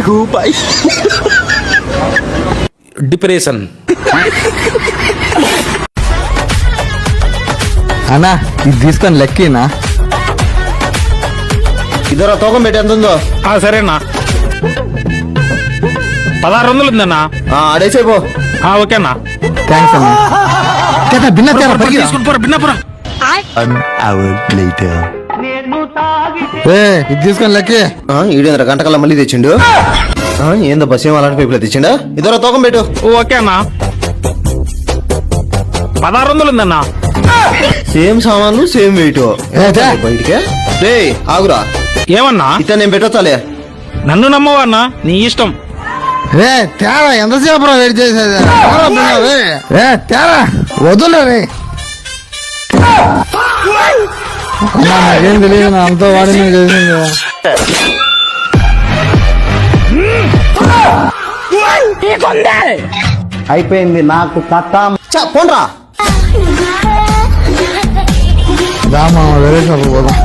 రూపాయి డిప్రెషన్. అన్నా ఇది తీసుకొని లెక్కినా ఇద్దరు తూకం పెట్టి ఎంత ఉందో సరేనా 1600 ఉందన్నా. అడేసేపో. ఓకేనా. థ్యాంక్స్ అన్నా. బిన్నపురా. ఇది తీసుకొని లెక్కి. ఈడేంద్ర గంటకల్లా మళ్ళీ తెచ్చిండు. ఏందో బస్ ఏం అలాంటి పైపులో తెచ్చిండా. ఇద్దరు తూకం పెట్టు. ఓకేనా. 1600 ఉందన్నా. సేమ్ సామాన్లు సేమ్ వెయిట్. బయటికే రే ఆగురా. ఏమన్నా ఇత నేను పెట్టొచ్చాలే. నన్ను నమ్మవన్నా, నీ ఇష్టం. రే తేరా ఎంతసేపు వెయిట్ చేసేది. రే తేరా వదులు రే. నాకేం తెలియదు, అంతా వాడి చేసింది. అయిపోయింది నాకు కథ. పోన్రా రామా వేరే షాప్ పోదాం.